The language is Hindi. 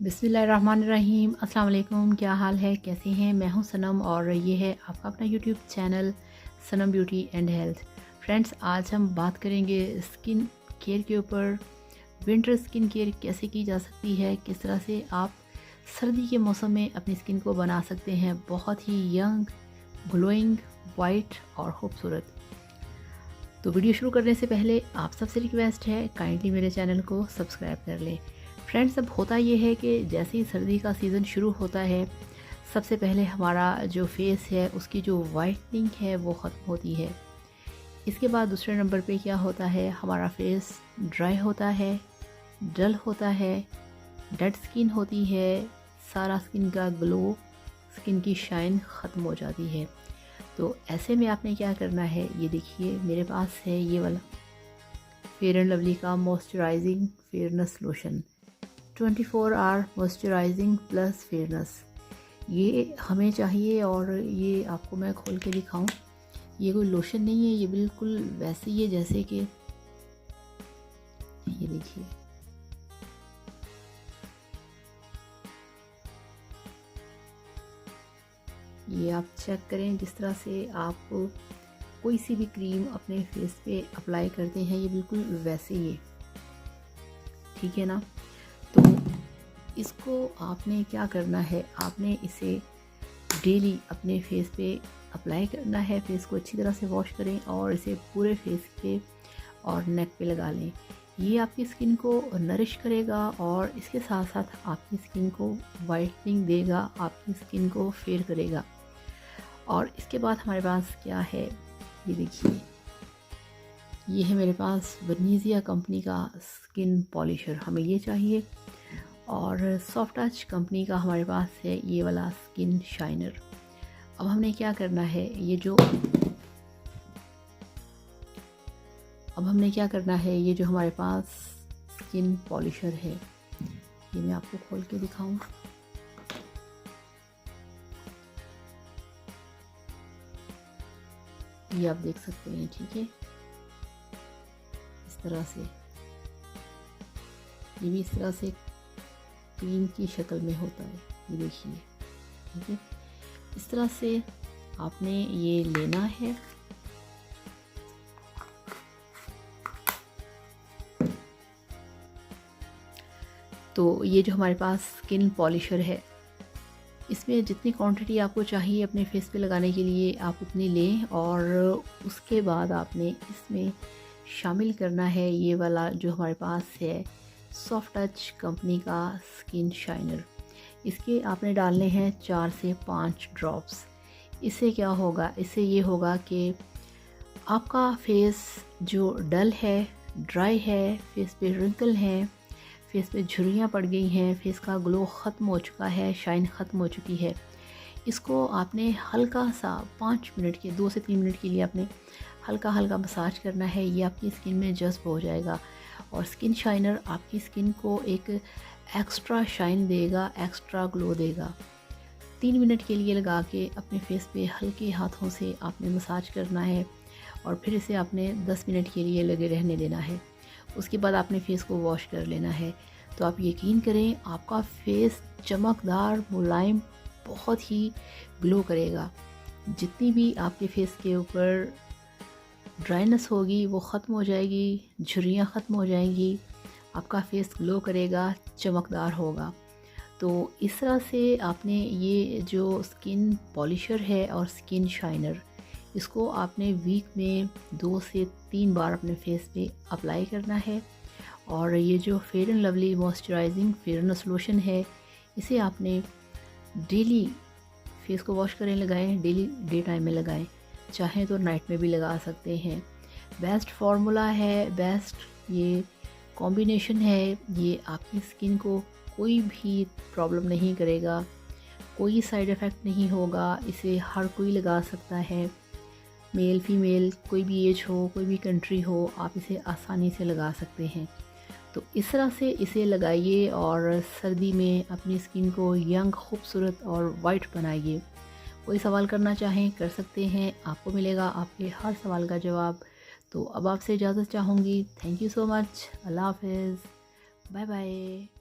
बिस्मिल्लाहिर्रहमानिर्रहीम। अस्सलाम वालेकुम। क्या हाल है, कैसे हैं? मैं हूं सनम और ये है आपका अपना YouTube channel Sanam beauty and health. Friends, आज हम बात करेंगे स्किन केयर के ऊपर। विंटर स्किन केयर कैसे की जा सकती है, किस तरह से आप सर्दी के मौसम में अपनी स्किन को बना सकते हैं बहुत ही यंग, ग्लोइंग, वाइट और खूबसूरत। तो वीडियो शुरू करने से पहले आप सबसे रिक्वेस्ट है, काइंडली मेरे चैनल को सब्सक्राइब कर लें। फ्रेंड्स, अब होता ये है कि जैसे ही सर्दी का सीज़न शुरू होता है, सबसे पहले हमारा जो फेस है उसकी जो वाइटनिंग है वो ख़त्म होती है। इसके बाद दूसरे नंबर पे क्या होता है, हमारा फेस ड्राई होता है, डल होता है, डेड स्किन होती है, सारा स्किन का ग्लो, स्किन की शाइन ख़त्म हो जाती है। तो ऐसे में आपने क्या करना है, ये देखिए मेरे पास है ये वाला फेयर एंड लवली का moisturising fairness lotion, 24 hour moisturising plus fairness. ये हमें चाहिए और ये आपको मैं खोल के दिखाऊं। ये कोई लोशन नहीं है, ये बिल्कुल वैसे ही है जैसे कि ये देखिए, ये आप चेक करें। जिस तरह से आप कोई सी भी क्रीम अपने फेस पे अप्लाई करते हैं, ये बिल्कुल वैसे ही है, ठीक है ना। तो इसको आपने क्या करना है, आपने इसे डेली अपने फेस पे अप्लाई करना है। फेस को अच्छी तरह से वॉश करें और इसे पूरे फेस पे और नेक पे लगा लें। ये आपकी स्किन को नरिश करेगा और इसके साथ साथ आपकी स्किन को वाइटनिंग देगा, आपकी स्किन को फेयर करेगा। और इसके बाद हमारे पास क्या है, ये देखिए, ये है मेरे पास वनीजिया कंपनी का स्किन पॉलिशर, हमें ये चाहिए। और सॉफ्ट टच कंपनी का हमारे पास है ये वाला स्किन शाइनर। अब हमने क्या करना है, ये जो हमारे पास स्किन पॉलिशर है, ये मैं आपको खोल के दिखाऊं। ये आप देख सकते हैं, ठीक है, इस तरह से, ये भी इस तरह से क्रीम की शक्ल में होता है, ये देखिए, ठीक है। इस तरह से आपने ये लेना है। तो ये जो हमारे पास स्किन पॉलिशर है, इसमें जितनी क्वांटिटी आपको चाहिए अपने फेस पे लगाने के लिए आप उतनी लें। और उसके बाद आपने इसमें शामिल करना है ये वाला जो हमारे पास है सॉफ्ट टच कंपनी का स्किन शाइनर। इसके आपने डालने हैं 4 से 5 ड्रॉप्स। इससे क्या होगा, इससे ये होगा कि आपका फेस जो डल है, ड्राई है, फेस पे रिंकल हैं, फेस पे झुर्रियाँ पड़ गई हैं, फेस का ग्लो ख़त्म हो चुका है, शाइन ख़त्म हो चुकी है, इसको आपने हल्का सा 5 मिनट के 2 से 3 मिनट के लिए आपने हल्का हल्का मसाज करना है। ये आपकी स्किन में जज़्ब हो जाएगा और स्किन शाइनर आपकी स्किन को एक एक्स्ट्रा शाइन देगा, एक्स्ट्रा ग्लो देगा। 3 मिनट के लिए लगा के अपने फेस पे हल्के हाथों से आपने मसाज करना है और फिर इसे आपने 10 मिनट के लिए लगे रहने देना है। उसके बाद आपने फेस को वॉश कर लेना है। तो आप यकीन करें, आपका फेस चमकदार, मुलायम, बहुत ही ग्लो करेगा। जितनी भी आपके फेस के ऊपर ड्राइनेस होगी वो ख़त्म हो जाएगी, झुर्रियाँ ख़त्म हो जाएंगी, आपका फेस ग्लो करेगा, चमकदार होगा। तो इस तरह से आपने ये जो स्किन पॉलिशर है और स्किन शाइनर, इसको आपने वीक में 2 से 3 बार अपने फेस पे अप्लाई करना है। और ये जो fair and lovely moisturising fairness lotion है, इसे आपने डेली फेस को वॉश करें लगाएं, डेली डे टाइम में लगाएं, चाहें तो नाइट में भी लगा सकते हैं। बेस्ट फार्मूला है, बेस्ट ये कॉम्बिनेशन है। ये आपकी स्किन को कोई भी प्रॉब्लम नहीं करेगा, कोई साइड इफ़ेक्ट नहीं होगा। इसे हर कोई लगा सकता है, मेल फीमेल, कोई भी एज हो, कोई भी कंट्री हो, आप इसे आसानी से लगा सकते हैं। तो इस तरह से इसे लगाइए और सर्दी में अपनी स्किन को यंग, खूबसूरत और वाइट बनाइए। कोई सवाल करना चाहें कर सकते हैं, आपको मिलेगा आपके हर सवाल का जवाब। तो अब आपसे इजाज़त चाहूँगी। Thank you so much. अल्लाह हाफ़िज़, बाय बाय।